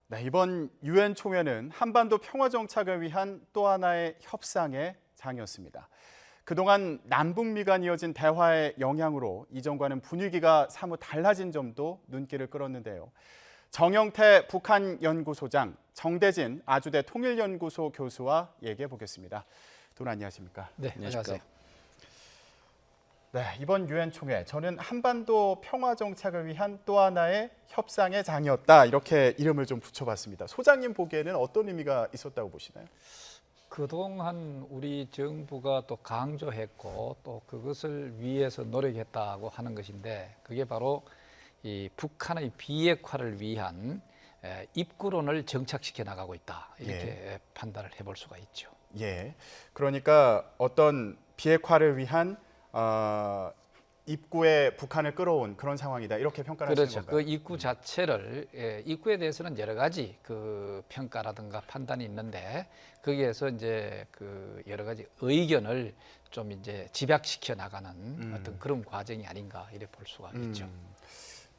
네, 이번 유엔 총회는 한반도 평화 정착을 위한 또 하나의 협상의 장이었습니다. 그동안 남북미 간 이어진 대화의 영향으로 이전과는 분위기가 사뭇 달라진 점도 눈길을 끌었는데요. 정영태 북한 연구소장, 정대진 아주대 통일연구소 교수와 얘기해 보겠습니다. 두 분 안녕하십니까? 네, 안녕하세요. 네, 이번 유엔 총회, 저는 한반도 평화 정착을 위한 또 하나의 협상의 장이었다, 이렇게 이름을 좀 붙여봤습니다. 소장님 보기에는 어떤 의미가 있었다고 보시나요? 그동안 우리 정부가 또 강조했고 또 그것을 위해서 노력했다고 하는 것인데, 그게 바로 이 북한의 비핵화를 위한 입구론을 정착시켜 나가고 있다, 이렇게 판단을 해볼 수가 있죠. 예, 그러니까 어떤 비핵화를 위한 입구에 북한을 끌어온 그런 상황이다, 이렇게 평가를 하시는 그렇죠. 건가요? 그 입구 자체를, 입구에 대해서는 여러 가지 그 평가라든가 판단이 있는데, 거기에서 이제 그 여러 가지 의견을 좀 이제 집약시켜 나가는 어떤 그런 과정이 아닌가, 이래 볼 수가 있죠.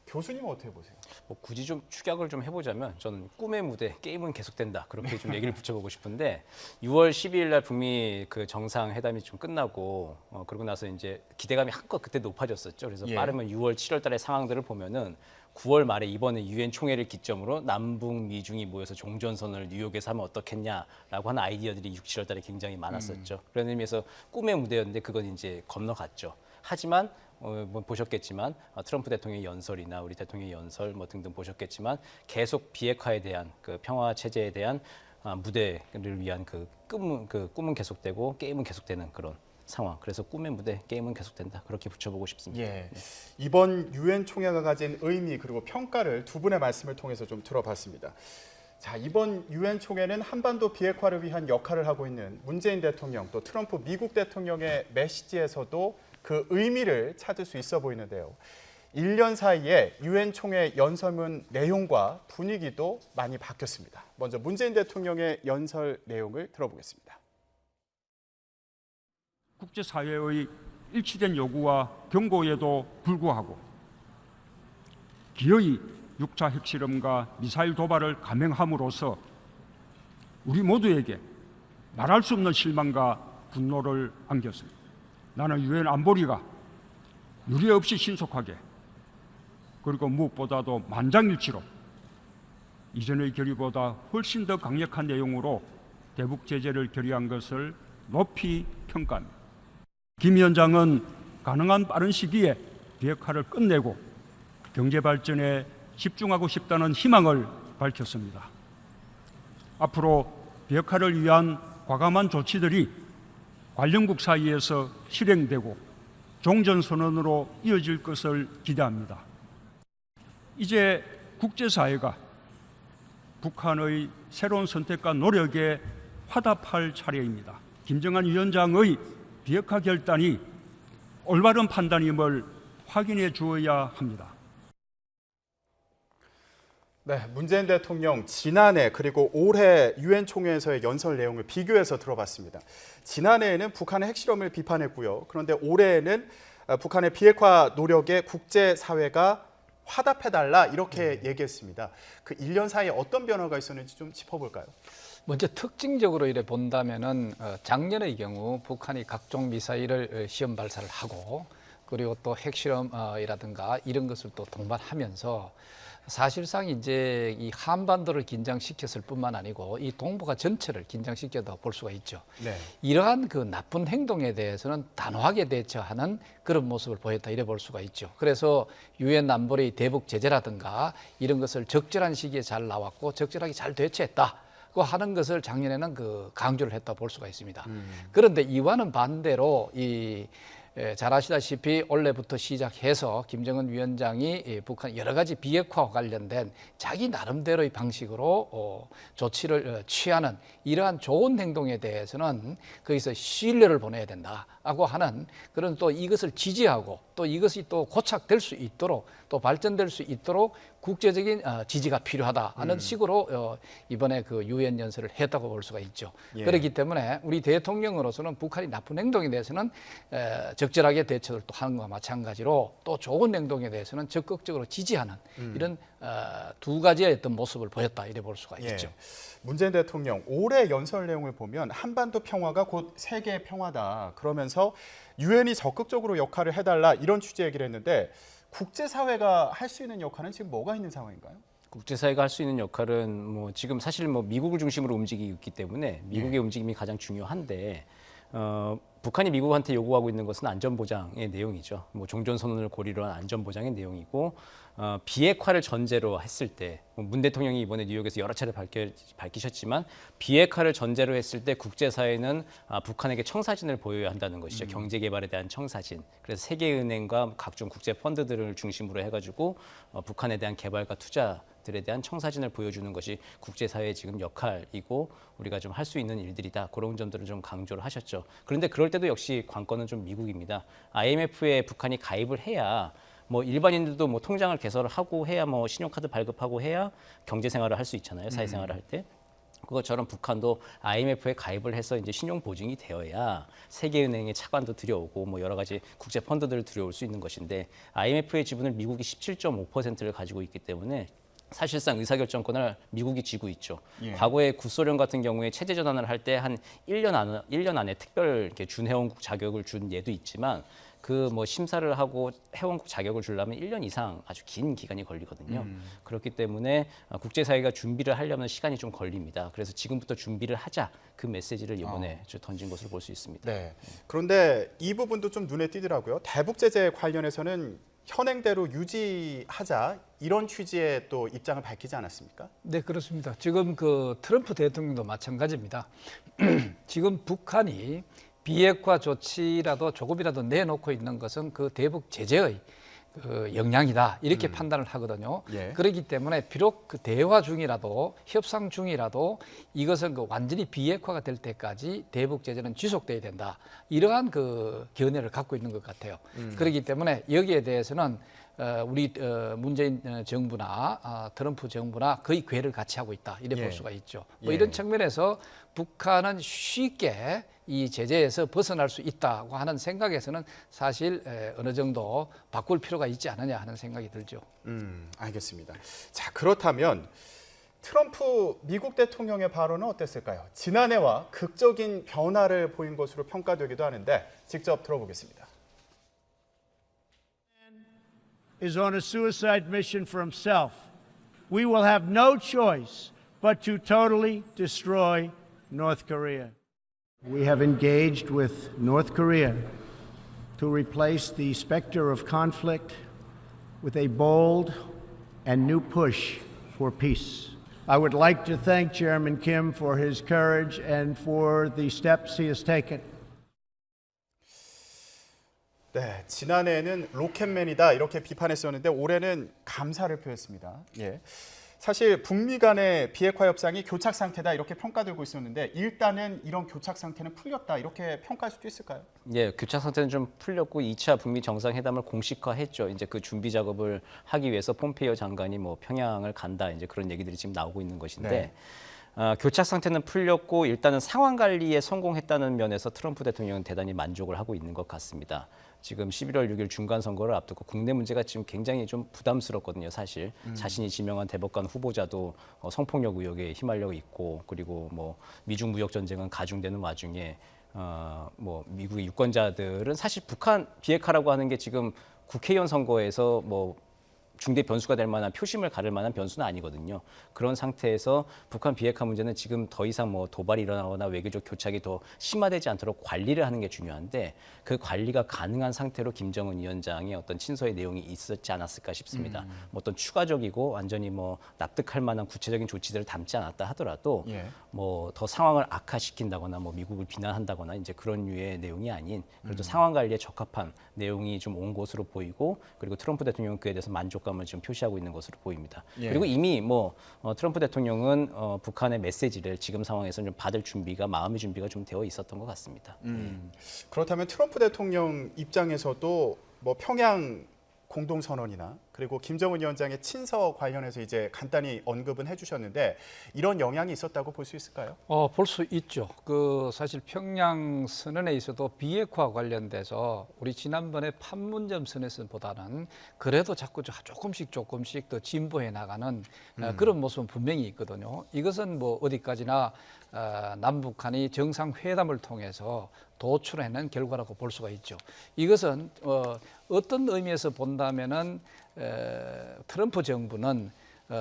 교수님은 어떻게 보세요? 뭐 굳이 좀 축약을 좀 해보자면 저는 꿈의 무대, 게임은 계속된다, 그렇게 좀 얘기를 붙여보고 싶은데, 6월 12일 날 북미 그 정상회담이 좀 끝나고 그러고 나서 이제 기대감이 한껏 그때 높아졌었죠. 그래서 빠르면 6월, 7월 달의 상황들을 보면은 9월 말에 이번에 유엔 총회를 기점으로 남북 미중이 모여서 종전선언을 뉴욕에서 하면 어떻겠냐라고 하는 아이디어들이 6, 7월 달에 굉장히 많았었죠. 그런 의미에서 꿈의 무대였는데 그건 이제 건너갔죠. 하지만 뭐 보셨겠지만 트럼프 대통령의 연설이나 우리 대통령의 연설 뭐 등등 보셨겠지만, 계속 비핵화에 대한 그 평화 체제에 대한 무대를 위한 그 꿈은 계속되고 게임은 계속되는 그런 상황. 그래서 꿈의 무대, 게임은 계속된다, 그렇게 붙여보고 싶습니다. 예, 이번 유엔 총회가 가진 의미 그리고 평가를 두 분의 말씀을 통해서 좀 들어봤습니다. 자, 이번 유엔 총회는 한반도 비핵화를 위한 역할을 하고 있는 문재인 대통령, 또 트럼프 미국 대통령의 메시지에서도 그 의미를 찾을 수 있어 보이는데요. 1년 사이에 유엔 총회 연설문 내용과 분위기도 많이 바뀌었습니다. 먼저 문재인 대통령의 연설 내용을 들어보겠습니다. 국제사회의 일치된 요구와 경고에도 불구하고 기어이 6차 핵실험과 미사일 도발을 감행함으로써 우리 모두에게 말할 수 없는 실망과 분노를 안겼습니다. 나는 유엔 안보리가 유례 없이 신속하게, 그리고 무엇보다도 만장일치로 이전의 결의보다 훨씬 더 강력한 내용으로 대북 제재를 결의한 것을 높이 평가합니다. 김 위원장은 가능한 빠른 시기에 비핵화를 끝내고 경제 발전에 집중하고 싶다는 희망을 밝혔습니다. 앞으로 비핵화를 위한 과감한 조치들이 관련국 사이에서 실행되고 종전선언으로 이어질 것을 기대합니다. 이제 국제사회가 북한의 새로운 선택과 노력에 화답할 차례입니다. 김정한 위원장의 비핵화 결단이 올바른 판단임을 확인해 주어야 합니다. 네, 문재인 대통령 지난해 그리고 올해 유엔 총회에서의 연설 내용을 비교해서 들어봤습니다. 지난해에는 북한의 핵실험을 비판했고요. 그런데 올해에는 북한의 비핵화 노력에 국제사회가 화답해달라, 이렇게 얘기했습니다. 그 1년 사이에 어떤 변화가 있었는지 좀 짚어볼까요? 먼저 특징적으로 이래 본다면은 작년의 경우 북한이 각종 미사일을 시험 발사를 하고, 그리고 또 핵실험이라든가 이런 것을 또 동반하면서 사실상 이제 이 한반도를 긴장시켰을 뿐만 아니고 이 동북아 전체를 긴장시켰다고 볼 수가 있죠. 네. 이러한 그 나쁜 행동에 대해서는 단호하게 대처하는 그런 모습을 보였다, 이래 볼 수가 있죠. 그래서 유엔 안보리 대북 제재라든가 이런 것을 적절한 시기에 잘 나왔고 적절하게 잘 대처했다 고 하는 것을 작년에는 그 강조를 했다 볼 수가 있습니다. 그런데 이와는 반대로 잘 아시다시피 올해부터 시작해서 김정은 위원장이 북한 여러 가지 비핵화와 관련된 자기 나름대로의 방식으로 조치를 취하는 이러한 좋은 행동에 대해서는 거기서 신뢰를 보내야 된다라고 하는 그런, 또 이것을 지지하고 또 이것이 또 고착될 수 있도록 또 발전될 수 있도록 국제적인 지지가 필요하다 하는 식으로 이번에 그 유엔 연설을 했다고 볼 수가 있죠. 예. 그렇기 때문에 우리 대통령으로서는 북한이 나쁜 행동에 대해서는 적절하게 대처를 또 하는 것과 마찬가지로 또 좋은 행동에 대해서는 적극적으로 지지하는 이런 두 가지의 어떤 모습을 보였다 이래 볼 수가 예. 있죠. 문재인 대통령 올해 연설 내용을 보면 한반도 평화가 곧 세계 평화다. 그러면서 유엔이 적극적으로 역할을 해달라 이런 취지 얘기를 했는데 국제사회가 할 수 있는 역할은 지금 뭐가 있는 상황인가요? 국제사회가 할 수 있는 역할은 뭐 지금 사실 뭐 미국을 중심으로 움직이고 있기 때문에 미국의 움직임이 가장 중요한데 북한이 미국한테 요구하고 있는 것은 안전보장의 내용이죠. 뭐 종전선언을 고리로 한 안전보장의 내용이고 비핵화를 전제로 했을 때 문 대통령이 이번에 뉴욕에서 여러 차례 밝히셨지만 비핵화를 전제로 했을 때 국제사회는 북한에게 청사진을 보여야 한다는 것이죠. 경제개발에 대한 청사진. 그래서 세계은행과 각종 국제 펀드들을 중심으로 해가지고 북한에 대한 개발과 투자들에 대한 청사진을 보여주는 것이 국제사회의 지금 역할이고 우리가 좀 할 수 있는 일들이다. 그런 점들을 좀 강조를 하셨죠. 그런데 그럴 때도 역시 관건은 좀 미국입니다. IMF에 북한이 가입을 해야 뭐 일반인들도 뭐 통장을 개설을 하고 해야 뭐 신용카드 발급하고 해야 경제 생활을 할 수 있잖아요. 사회 생활을 할 때. 그것처럼 북한도 IMF에 가입을 해서 이제 신용 보증이 되어야 세계은행의 차관도 들여오고 뭐 여러 가지 국제 펀드들을 들여올 수 있는 것인데 IMF의 지분을 미국이 17.5%를 가지고 있기 때문에 사실상 의사결정권을 미국이 쥐고 있죠. 예. 과거에 구소련 같은 경우에 체제 전환을 할 때 한 1년 안에 특별 이렇게 준회원국 자격을 준 예도 있지만 그 뭐 심사를 하고 회원국 자격을 주려면 1년 이상 아주 긴 기간이 걸리거든요. 그렇기 때문에 국제사회가 준비를 하려면 시간이 좀 걸립니다. 그래서 지금부터 준비를 하자 그 메시지를 이번에 던진 것으로 볼 수 있습니다. 네. 그런데 이 부분도 좀 눈에 띄더라고요. 대북 제재 관련해서는 현행대로 유지하자 이런 취지의 또 입장을 밝히지 않았습니까? 네, 그렇습니다. 지금 그 트럼프 대통령도 마찬가지입니다. 지금 북한이 비핵화 조치라도 조금이라도 내놓고 있는 것은 그 대북 제재의 그 영향이다 이렇게 판단을 하거든요. 예. 그렇기 때문에 비록 그 대화 중이라도 협상 중이라도 이것은 그 완전히 비핵화가 될 때까지 대북 제재는 지속돼야 된다. 이러한 그 견해를 갖고 있는 것 같아요. 그렇기 때문에 여기에 대해서는 우리 문재인 정부나 트럼프 정부나 거의 궤를 같이 하고 있다 이래 볼 예. 수가 있죠. 뭐 예. 이런 측면에서 북한은 쉽게 이 제재에서 벗어날 수 있다고 하는 생각에서는 사실 어느 정도 바꿀 필요가 있지 않느냐 하는 생각이 들죠. 알겠습니다. 자, 그렇다면 트럼프 미국 대통령의 발언은 어땠을까요? 지난해와 극적인 변화를 보인 것으로 평가되기도 하는데 직접 들어보겠습니다. is on a suicide mission for himself. We will have no choice but to totally destroy North Korea. We have engaged with North Korea to replace the specter of conflict with a bold and new push for peace. I would like to thank Chairman Kim for his courage and for the steps he has taken. 네, 지난해에는 로켓맨이다 이렇게 비판했었는데 올해는 감사를 표했습니다. 예. 사실 북미 간의 비핵화 협상이 교착 상태다 이렇게 평가되고 있었는데 일단은 이런 교착 상태는 풀렸다 이렇게 평가할 수도 있을까요? 예, 교착 상태는 좀 풀렸고 2차 북미 정상회담을 공식화했죠. 이제 그 준비 작업을 하기 위해서 폼페이오 장관이 뭐 평양을 간다 이제 그런 얘기들이 지금 나오고 있는 것인데 네. 교착 상태는 풀렸고 일단은 상황 관리에 성공했다는 면에서 트럼프 대통령은 대단히 만족을 하고 있는 것 같습니다. 지금 11월 6일 중간 선거를 앞두고 국내 문제가 지금 굉장히 좀 부담스럽거든요, 사실. 자신이 지명한 대법관 후보자도 성폭력 의혹에 휘말려 있고 그리고 뭐 미중 무역 전쟁은 가중되는 와중에 뭐 미국의 유권자들은 사실 북한 비핵화라고 하는 게 지금 국회의원 선거에서 뭐 중대 변수가 될 만한 표심을 가를 만한 변수는 아니거든요. 그런 상태에서 북한 비핵화 문제는 지금 더 이상 뭐 도발이 일어나거나 외교적 교착이 더 심화되지 않도록 관리를 하는 게 중요한데 그 관리가 가능한 상태로 김정은 위원장의 어떤 친서의 내용이 있었지 않았을까 싶습니다. 뭐 어떤 추가적이고 완전히 뭐 납득할 만한 구체적인 조치들을 담지 않았다 하더라도 예. 뭐 더 상황을 악화시킨다거나 뭐 미국을 비난한다거나 이제 그런 류의 내용이 아닌 그래도 상황 관리에 적합한 내용이 좀 온 것으로 보이고 그리고 트럼프 대통령은 그에 대해서 만족감을 지금 표시하고 있는 것으로 보입니다. 예. 그리고 이미 뭐 트럼프 대통령은 북한의 메시지를 지금 상황에서는 좀 받을 준비가 마음의 준비가 좀 되어 있었던 것 같습니다. 그렇다면 트럼프 대통령 입장에서도 뭐 평양 공동선언이나 그리고 김정은 위원장의 친서 관련해서 이제 간단히 언급은 해주셨는데 이런 영향이 있었다고 볼 수 있을까요? 볼 수 있죠. 그 사실 평양 선언에 있어도 비핵화 관련돼서 우리 지난번에 판문점 선언보다는 그래도 자꾸 조금씩 더 진보해 나가는 그런 모습은 분명히 있거든요. 이것은 뭐 어디까지나 남북한이 정상회담을 통해서 도출해낸 결과라고 볼 수가 있죠. 이것은 어떤 의미에서 본다면은 트럼프 정부는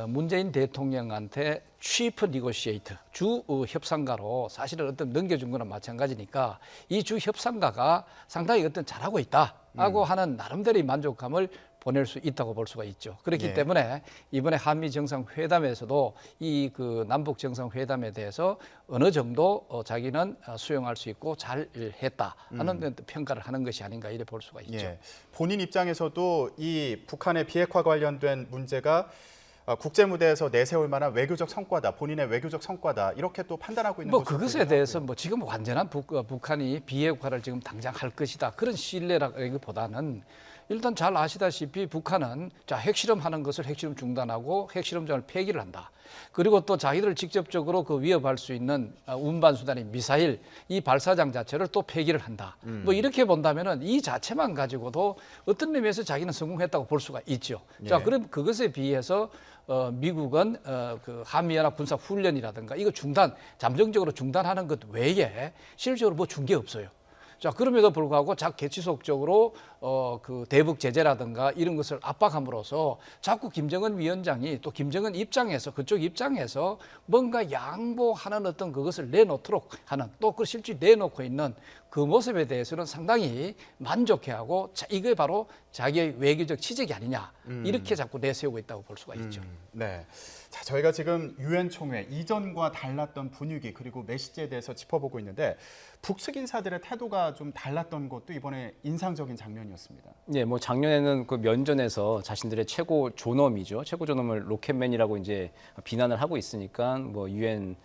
문재인 대통령한테 chief negotiator, 주 협상가로 사실은 어떤 넘겨준 거나 마찬가지니까 이 주 협상가가 상당히 어떤 잘하고 있다라고 하는 나름대로의 만족감을 보낼 수 있다고 볼 수가 있죠. 그렇기 예. 때문에 이번에 한미 정상회담에서도 이 그 남북 정상회담에 대해서 어느 정도 자기는 수용할 수 있고 잘 했다 하는 평가를 하는 것이 아닌가 이래 볼 수가 있죠. 예. 본인 입장에서도 이 북한의 비핵화 관련된 문제가 국제 무대에서 내세울 만한 외교적 성과다, 본인의 외교적 성과다 이렇게 또 판단하고 있는 뭐 것으로 그것에 보이기도 대해서 하고요. 뭐 지금 완전한 북한이 비핵화를 지금 당장 할 것이다 그런 신뢰라기보다는 일단 잘 아시다시피 북한은 자 핵실험하는 것을 핵실험 중단하고 핵실험장을 폐기를 한다. 그리고 또 자기들 직접적으로 그 위협할 수 있는 운반 수단인 미사일 이 발사장 자체를 또 폐기를 한다. 뭐 이렇게 본다면은 이 자체만 가지고도 어떤 의미에서 자기는 성공했다고 볼 수가 있죠. 자 예. 그럼 그것에 비해서 미국은 그 한미연합 군사 훈련이라든가 이거 잠정적으로 중단하는 것 외에 실질적으로 뭐 준 게 없어요. 자 그럼에도 불구하고 계속적으로 그 대북 제재라든가 이런 것을 압박함으로써 자꾸 김정은 위원장이 또 김정은 입장에서 그쪽 입장에서 뭔가 양보하는 어떤 그것을 내놓도록 하는 또 그 실제 내놓고 있는 그 모습에 대해서는 상당히 만족해하고 이게 바로 자기의 외교적 치적이 아니냐 이렇게 자꾸 내세우고 있다고 볼 수가 있죠. 네. 자, 저희가 지금 유엔 총회 이전과 달랐던 분위기 그리고 메시지에 대해서 짚어보고 있는데 북측 인사들의 태도가 좀 달랐던 것도 이번에 인상적인 장면이었습니다. 네, 뭐 작년에는 그 면전에서 자신들의 최고 존엄이죠. 최고 존엄을 로켓맨이라고 이제 비난을 하고 있으니까 뭐 유엔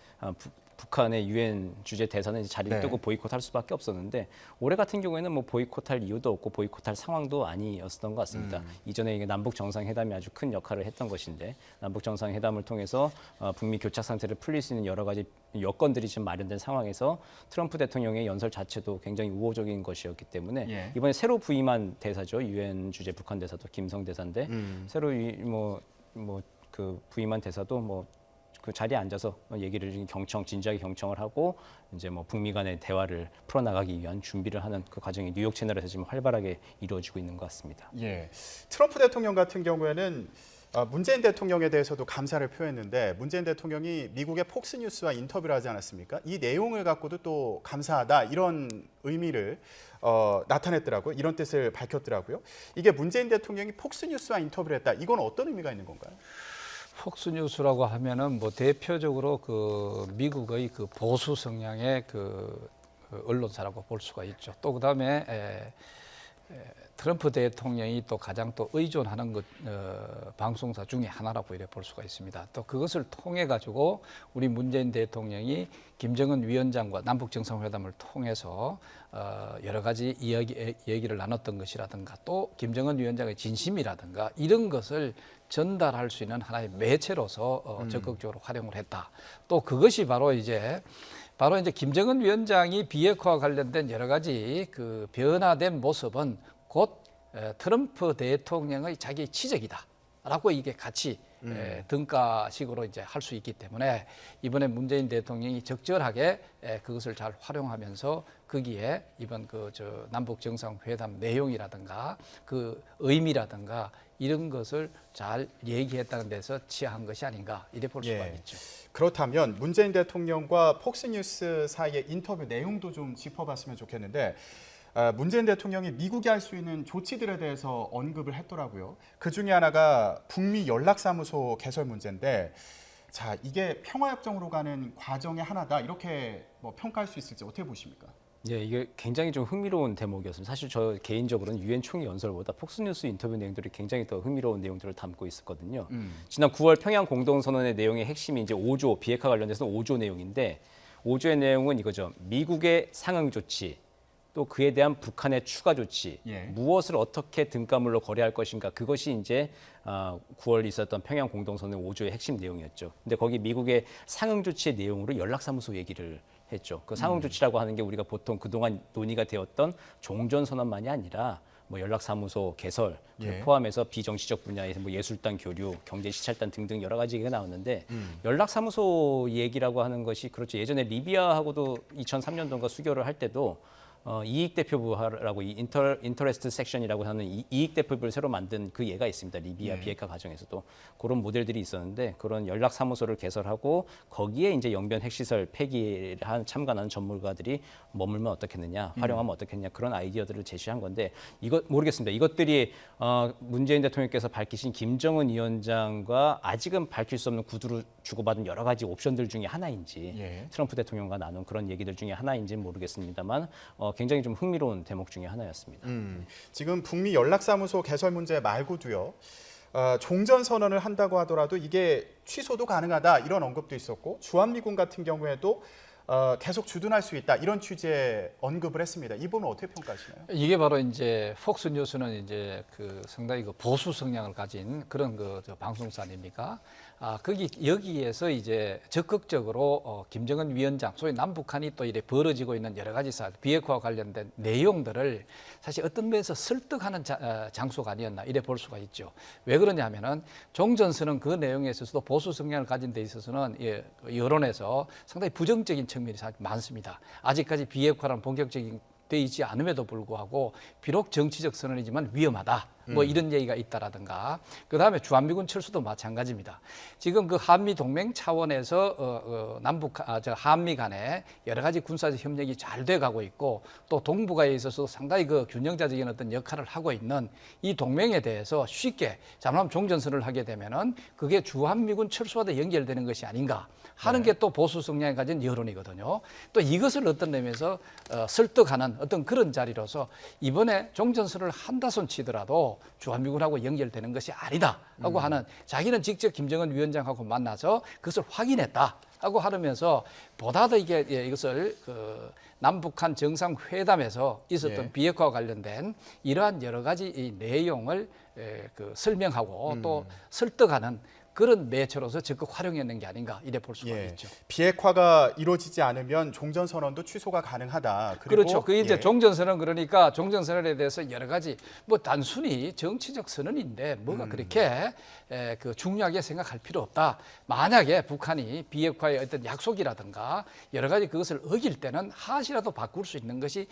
북한의 유엔 주재 대사는 자리를 네. 뜨고 보이콧할 수밖에 없었는데 올해 같은 경우에는 뭐 보이콧할 이유도 없고 보이콧할 상황도 아니었던 것 같습니다. 이전에 이게 남북 정상회담이 아주 큰 역할을 했던 것인데 남북 정상회담을 통해서 북미 교착 상태를 풀릴 수 있는 여러 가지 여건들이 지금 마련된 상황에서 트럼프 대통령의 연설 자체도 굉장히 우호적인 것이었기 때문에 예. 이번에 새로 부임한 대사죠. 유엔 주재 북한 대사도 김성 대사인데 새로 그 부임한 대사도 그 자리에 앉아서 얘기를 진지하게 경청을 하고 이제 뭐 북미 간의 대화를 풀어나가기 위한 준비를 하는 그 과정이 뉴욕 채널에서 지금 활발하게 이루어지고 있는 것 같습니다. 예. 트럼프 대통령 같은 경우에는 문재인 대통령에 대해서도 감사를 표했는데 문재인 대통령이 미국의 폭스뉴스와 인터뷰를 하지 않았습니까? 이 내용을 갖고도 또 감사하다 이런 의미를 나타냈더라고요. 이런 뜻을 밝혔더라고요. 이게 문재인 대통령이 폭스뉴스와 인터뷰를 했다. 이건 어떤 의미가 있는 건가요? 폭스뉴스라고 하면은 뭐 대표적으로 그 미국의 그 보수 성향의 그 언론사라고 볼 수가 있죠. 또 그다음에 트럼프 대통령이 또 가장 또 의존하는 방송사 중에 하나라고 이래 볼 수가 있습니다. 또 그것을 통해 가지고 우리 문재인 대통령이 김정은 위원장과 남북 정상회담을 통해서 여러 가지 얘기를 나눴던 것이라든가 또 김정은 위원장의 진심이라든가 이런 것을 전달할 수 있는 하나의 매체로서 적극적으로 활용을 했다. 또 그것이 바로 이제 김정은 위원장이 비핵화와 관련된 여러 가지 그 변화된 모습은 곧 트럼프 대통령의 자기의 치적이다라고 이게 같이 등가식으로 이제 할 수 있기 때문에 이번에 문재인 대통령이 적절하게 그것을 잘 활용하면서 거기에 이번 남북 정상회담 내용이라든가 그 의미라든가 이런 것을 잘 얘기했다는 데서 취한 것이 아닌가 이래 볼 수가 있죠. 그렇다면 문재인 대통령과 폭스뉴스 사이의 인터뷰 내용도 좀 짚어봤으면 좋겠는데 문재인 대통령이 미국이 할 수 있는 조치들에 대해서 언급을 했더라고요. 그 중에 하나가 북미 연락사무소 개설 문제인데 자 이게 평화협정으로 가는 과정의 하나다 이렇게 뭐 평가할 수 있을지 어떻게 보십니까? 예, 이게 굉장히 좀 흥미로운 대목이었습니다. 사실 저 개인적으로는 유엔 총회 연설보다 폭스뉴스 인터뷰 내용들이 굉장히 더 흥미로운 내용들을 담고 있었거든요. 지난 9월 평양 공동선언의 내용의 핵심이 이제 5조 비핵화 관련해서 5조 내용인데 5조의 내용은 이거죠. 미국의 상응 조치, 또 그에 대한 북한의 추가 조치, 예. 무엇을 어떻게 등가물로 거래할 것인가, 그것이 이제 9월 있었던 평양 공동선언 5조의 핵심 내용이었죠. 근데 거기 미국의 상응 조치의 내용으로 연락사무소 얘기를 했죠. 그 상응 조치라고 하는 게 우리가 보통 그동안 논의가 되었던 종전선언만이 아니라 뭐 연락사무소 개설 예. 포함해서 비정치적 분야에서 뭐 예술단 교류, 경제시찰단 등등 여러 가지 얘기가 나왔는데 연락사무소 얘기라고 하는 것이 그렇죠. 예전에 리비아하고도 2003년도인가 수교를 할 때도 이익 대표부라고 이 인터레스트 섹션이라고 하는 이익 대표부를 새로 만든 그 예가 있습니다. 리비아 비핵화 과정에서도 그런 모델들이 있었는데 그런 연락 사무소를 개설하고 거기에 이제 영변 핵시설 폐기에 참관하는 전문가들이 머물면 어떻겠느냐, 활용하면 어떻겠느냐 그런 아이디어들을 제시한 건데 이거 모르겠습니다. 이것들이 문재인 대통령께서 밝히신 김정은 위원장과 아직은 밝힐 수 없는 구두로 주고받은 여러 가지 옵션들 중에 하나인지 예. 트럼프 대통령과 나눈 그런 얘기들 중에 하나인지는 모르겠습니다만 굉장히 좀 흥미로운 대목 중에 하나였습니다. 지금 북미 연락사무소 개설 문제 말고도요. 종전 선언을 한다고 하더라도 이게 취소도 가능하다 이런 언급도 있었고 주한미군 같은 경우에도 계속 주둔할 수 있다 이런 취지의 언급을 했습니다. 이 부분은 어떻게 평가하시나요? 이게 바로 이제 폭스뉴스는 이제 그 상당히 그 보수 성향을 가진 그런 저 방송사 아닙니까? 여기에서 이제 적극적으로 김정은 위원장, 소위 남북한이 또 이래 벌어지고 있는 여러 가지 비핵화와 관련된 내용들을 사실 어떤 면에서 설득하는 장소가 아니었나 이래 볼 수가 있죠. 왜 그러냐면은 종전선언 그 내용에 있어서도 보수 성향을 가진 데 있어서는 여론에서 상당히 부정적인 측면이 많습니다. 아직까지 비핵화라는 본격적인 돼 있지 않음에도 불구하고 비록 정치적 선언이지만 위험하다. 뭐 이런 얘기가 있다라든가 그다음에 주한미군 철수도 마찬가지입니다. 지금 그 한미 동맹 차원에서 한미 간에 여러 가지 군사적 협력이 잘 돼가고 있고 또 동북아에 있어서 상당히 그 균형자적인 어떤 역할을 하고 있는 이 동맹에 대해서 쉽게 잘못하면 종전선언을 하게 되면은 그게 주한미군 철수와도 연결되는 것이 아닌가 하는 게 또 보수 성향을 가진 여론이거든요. 또 이것을 어떤 의미에서 설득하는 어떤 그런 자리로서 이번에 종전선언을 한다손 치더라도 주한미군하고 연결되는 것이 아니다라고 하는 자기는 직접 김정은 위원장하고 만나서 그것을 확인했다. 하고 하면서 보다 더 이것을 그 남북한 정상회담에서 있었던 비핵화와 관련된 이러한 여러 가지 이 내용을 설명하고 또 설득하는 그런 매체로서 적극 활용했는 게 아닌가 이래 볼 수가 있죠. 비핵화가 이루어지지 않으면 종전선언도 취소가 가능하다. 그리고 그렇죠. 그 이제 종전선언 그러니까 종전선언에 대해서 여러 가지 뭐 단순히 정치적 선언인데 뭐가 그렇게 그 중요하게 생각할 필요 없다. 만약에 북한이 비핵화의 어떤 약속이라든가 여러 가지 그것을 어길 때는 하시라도 바꿀 수 있는 것이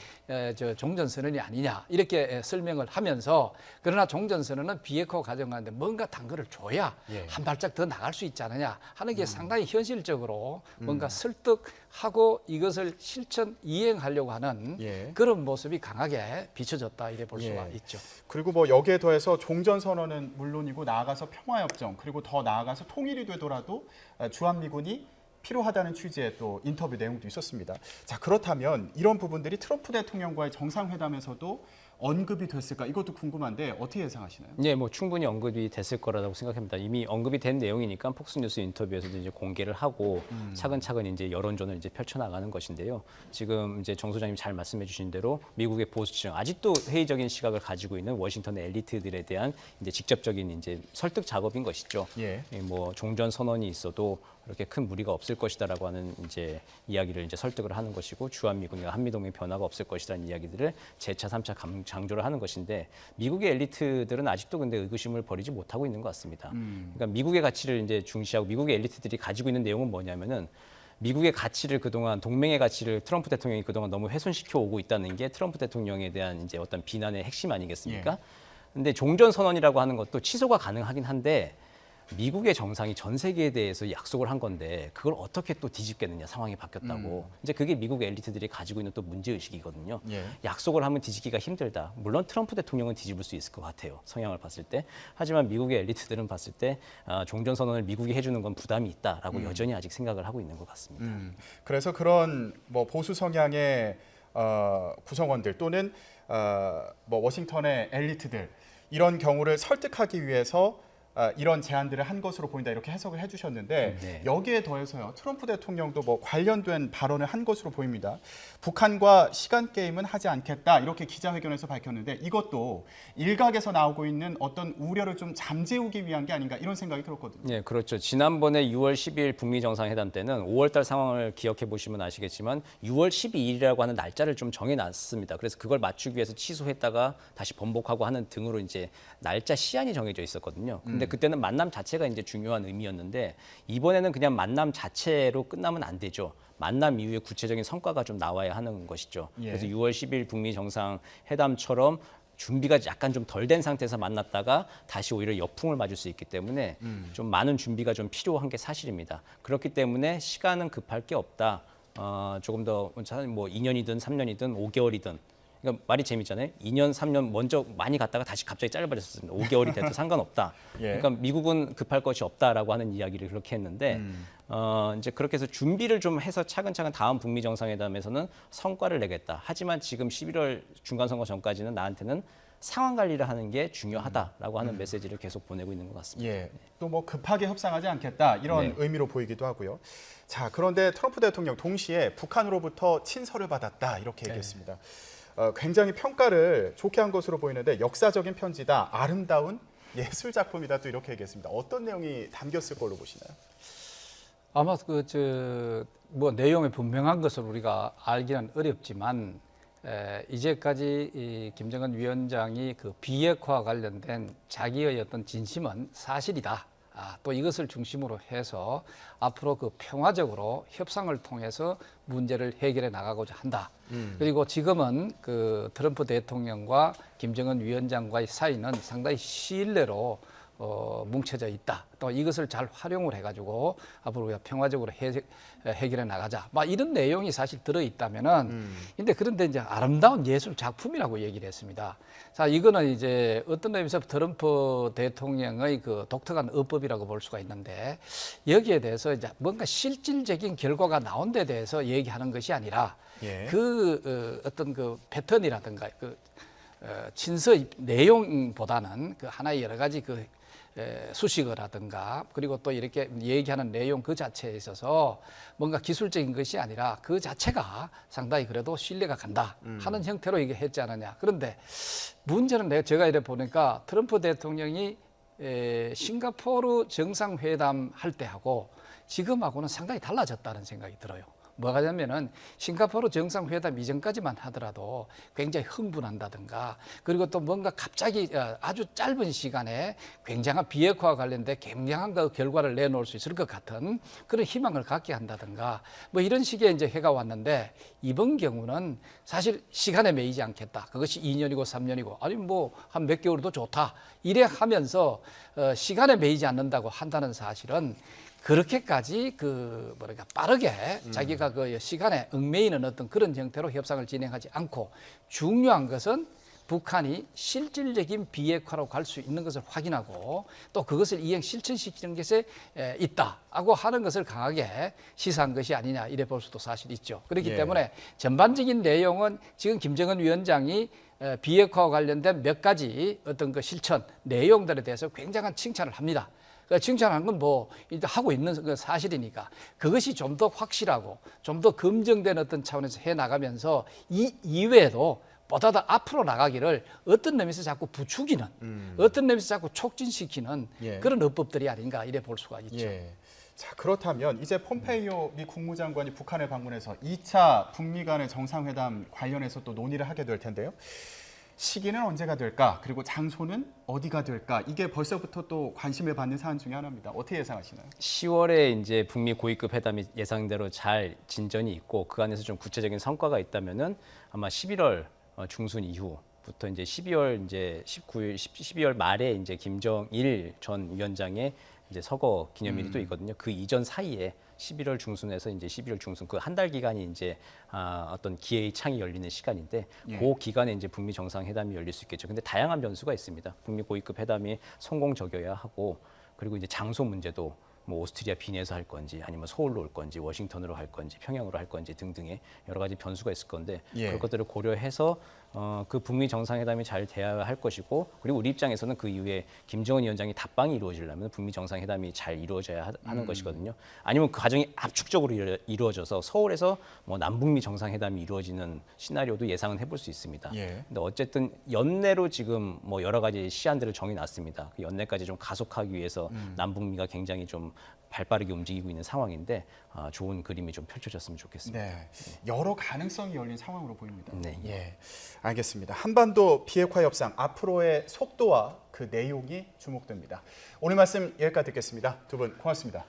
종전선언이 아니냐 이렇게 설명을 하면서 그러나 종전선언은 비핵화 과정하는데 뭔가 단거를 줘야 한 발짝 더 나갈 수 있지 않느냐 하는 게 상당히 현실적으로 뭔가 설득하고 이것을 실천 이행하려고 하는 그런 모습이 강하게 비춰졌다 이래 볼 수가 있죠. 그리고 뭐 여기에 더해서 종전선언은 물론이고 나아가서 평화협정 그리고 더 나아가서 통일이 되더라도 주한미군이 필요하다는 취지의 또 인터뷰 내용도 있었습니다. 자, 그렇다면 이런 부분들이 트럼프 대통령과의 정상회담에서도 언급이 됐을까? 이것도 궁금한데 어떻게 예상하시나요? 네, 뭐 충분히 언급이 됐을 거라고 생각합니다. 이미 언급이 된 내용이니까 폭스뉴스 인터뷰에서도 이제 공개를 하고 차근차근 이제 여론전을 이제 펼쳐나가는 것인데요. 지금 이제 정 소장님 잘 말씀해주신 대로 미국의 보수층 아직도 회의적인 시각을 가지고 있는 워싱턴의 엘리트들에 대한 이제 직접적인 이제 설득 작업인 것이죠. 뭐 종전 선언이 있어도 그렇게 큰 무리가 없을 것이다라고 하는 이제 이야기를 이제 설득을 하는 것이고 주한미군과 한미동맹 변화가 없을 것이라는 이야기들을 재차 3차 강조를 하는 것인데 미국의 엘리트들은 아직도 근데 의구심을 버리지 못하고 있는 것 같습니다. 그러니까 미국의 가치를 이제 중시하고 미국의 엘리트들이 가지고 있는 내용은 뭐냐면은 미국의 가치를 그동안 동맹의 가치를 트럼프 대통령이 그동안 너무 훼손시켜 오고 있다는 게 트럼프 대통령에 대한 이제 어떤 비난의 핵심 아니겠습니까? 근데 종전 선언이라고 하는 것도 취소가 가능하긴 한데 미국의 정상이 전 세계에 대해서 약속을 한 건데 그걸 어떻게 또 뒤집겠느냐 상황이 바뀌었다고 이제 그게 미국 엘리트들이 가지고 있는 또 문제 의식이거든요. 약속을 하면 뒤집기가 힘들다. 물론 트럼프 대통령은 뒤집을 수 있을 것 같아요. 성향을 봤을 때. 하지만 미국의 엘리트들은 봤을 때 종전 선언을 미국이 해주는 건 부담이 있다라고 여전히 아직 생각을 하고 있는 것 같습니다. 그래서 그런 뭐 보수 성향의 구성원들 또는 뭐 워싱턴의 엘리트들 이런 경우를 설득하기 위해서 이런 제안들을 한 것으로 보인다 이렇게 해석을 해주셨는데 네. 여기에 더해서요 트럼프 대통령도 뭐 관련된 발언을 한 것으로 보입니다. 북한과 시간 게임은 하지 않겠다 이렇게 기자회견에서 밝혔는데 이것도 일각에서 나오고 있는 어떤 우려를 좀 잠재우기 위한 게 아닌가 이런 생각이 들었거든요. 네, 그렇죠. 지난번에 6월 12일 북미 정상회담 때는 5월달 상황을 기억해 보시면 아시겠지만 6월 12일이라고 하는 날짜를 좀 정해놨습니다. 그래서 그걸 맞추기 위해서 취소했다가 다시 번복하고 하는 등으로 이제 날짜 시한이 정해져 있었거든요. 근데 그때는 만남 자체가 이제 중요한 의미였는데 이번에는 그냥 만남 자체로 끝나면 안 되죠. 만남 이후에 구체적인 성과가 좀 나와야 하는 것이죠. 예. 그래서 6월 10일 북미 정상회담처럼 준비가 약간 좀 덜 된 상태에서 만났다가 다시 오히려 역풍을 맞을 수 있기 때문에 좀 많은 준비가 좀 필요한 게 사실입니다. 그렇기 때문에 시간은 급할 게 없다. 조금 더 뭐 2년이든 3년이든 5개월이든 그러니까 말이 재밌잖아요. 2년, 3년 먼저 많이 갔다가 다시 갑자기 짧아졌습니다. 5개월이 돼도 상관없다. 예. 그러니까 미국은 급할 것이 없다라고 하는 이야기를 그렇게 했는데 이제 그렇게 해서 준비를 좀 해서 차근차근 다음 북미 정상회담에서는 성과를 내겠다. 하지만 지금 11월 중간선거 전까지는 나한테는 상황 관리를 하는 게 중요하다라고 하는 메시지를 계속 보내고 있는 것 같습니다. 예, 또 뭐 급하게 협상하지 않겠다 이런 네. 의미로 보이기도 하고요. 자, 그런데 트럼프 대통령 동시에 북한으로부터 친서를 받았다 이렇게 얘기했습니다. 굉장히 평가를 좋게 한 것으로 보이는데 역사적인 편지다, 아름다운 예술 작품이다 또 이렇게 얘기했습니다. 어떤 내용이 담겼을 걸로 보시나요? 아마 뭐 내용이 분명한 것을 우리가 알기는 어렵지만 이제까지 이 김정은 위원장이 그 비핵화 관련된 자기의 어떤 진심은 사실이다. 또 이것을 중심으로 해서 앞으로 그 평화적으로 협상을 통해서 문제를 해결해 나가고자 한다. 그리고 지금은 그 트럼프 대통령과 김정은 위원장과의 사이는 상당히 신뢰로 뭉쳐져 있다. 또 이것을 잘 활용을 해가지고 앞으로 우리가 평화적으로 해결해 나가자. 막 이런 내용이 사실 들어있다면은, 그런데 이제 아름다운 예술 작품이라고 얘기를 했습니다. 자, 이거는 이제 어떤 의미에서 트럼프 대통령의 그 독특한 어법이라고 볼 수가 있는데 여기에 대해서 이제 뭔가 실질적인 결과가 나온 데 대해서 얘기하는 것이 아니라 예. 어떤 그 패턴이라든가 친서 내용보다는 그 하나의 여러 가지 수식어라든가 그리고 또 이렇게 얘기하는 내용 그 자체에 있어서 뭔가 기술적인 것이 아니라 그 자체가 상당히 그래도 신뢰가 간다 하는 형태로 이게 했지 않느냐. 그런데 문제는 제가 이래 보니까 트럼프 대통령이 싱가포르 정상회담 할 때하고 지금하고는 상당히 달라졌다는 생각이 들어요. 뭐가 되냐면은 싱가포르 정상회담 이전까지만 하더라도 굉장히 흥분한다든가 그리고 또 뭔가 갑자기 아주 짧은 시간에 굉장한 비핵화와 관련된 굉장한 그 결과를 내놓을 수 있을 것 같은 그런 희망을 갖게 한다든가 뭐 이런 식의 이제 해가 왔는데 이번 경우는 사실 시간에 매이지 않겠다. 그것이 2년이고 3년이고 아니 뭐 한 몇 개월도 좋다. 이래 하면서 시간에 매이지 않는다고 한다는 사실은 그렇게까지 빠르게 자기가 그 시간에 얽매이는 어떤 그런 형태로 협상을 진행하지 않고 중요한 것은 북한이 실질적인 비핵화로 갈 수 있는 것을 확인하고 또 그것을 이행 실천시키는 것에 있다고 하는 것을 강하게 시사한 것이 아니냐 이래 볼 수도 사실 있죠. 그렇기 예. 때문에 전반적인 내용은 지금 김정은 위원장이 비핵화와 관련된 몇 가지 어떤 그 실천 내용들에 대해서 굉장한 칭찬을 합니다. 칭찬하는 건 뭐 하고 있는 사실이니까 그것이 좀 더 확실하고 좀 더 검증된 어떤 차원에서 해 나가면서 이 이외에도 보다 더 앞으로 나가기를 어떤 의미에서 자꾸 부추기는 어떤 의미에서 자꾸 촉진시키는 예. 그런 어법들이 아닌가 이래 볼 수가 있죠. 예. 자, 그렇다면 이제 폼페이오 미 국무장관이 북한을 방문해서 2차 북미 간의 정상회담 관련해서 또 논의를 하게 될 텐데요. 시기는 언제가 될까? 그리고 장소는 어디가 될까? 이게 벌써부터 또 관심을 받는 사안 중에 하나입니다. 어떻게 예상하시나요? 10월에 이제 북미 고위급 회담이 예상대로 잘 진전이 있고 그 안에서 좀 구체적인 성과가 있다면은 아마 11월 중순 이후부터 이제 12월 이제 19일 12월 말에 이제 김정일 전 위원장의 이제 서거 기념일이 또 있거든요. 그 이전 사이에 11월 중순에서 이제 12월 중순 그 한 달 기간이 이제 어떤 기회의 창이 열리는 시간인데 예. 그 기간에 이제 북미 정상회담이 열릴 수 있겠죠. 근데 다양한 변수가 있습니다. 북미 고위급 회담이 성공적이어야 하고 그리고 이제 장소 문제도 뭐 오스트리아 빈에서 할 건지 아니면 서울로 올 건지 워싱턴으로 할 건지 평양으로 할 건지 등등의 여러 가지 변수가 있을 건데 예. 그런 것들을 고려해서 그 북미 정상회담이 잘 돼야 할 것이고 그리고 우리 입장에서는 그 이후에 김정은 위원장이 답방이 이루어지려면 북미 정상회담이 잘 이루어져야 하는 것이거든요. 아니면 그 과정이 압축적으로 이루어져서 서울에서 뭐 남북미 정상회담이 이루어지는 시나리오도 예상은 해볼 수 있습니다. 예. 근데 어쨌든 연내로 지금 뭐 여러 가지 시안들을 정해놨습니다. 그 연내까지 좀 가속하기 위해서 남북미가 굉장히 좀 발빠르게 움직이고 있는 상황인데 좋은 그림이 좀 펼쳐졌으면 좋겠습니다. 네, 여러 가능성이 열린 상황으로 보입니다. 네. 예, 알겠습니다. 한반도 비핵화 협상 앞으로의 속도와 그 내용이 주목됩니다. 오늘 말씀 여기까지 듣겠습니다. 두 분 고맙습니다.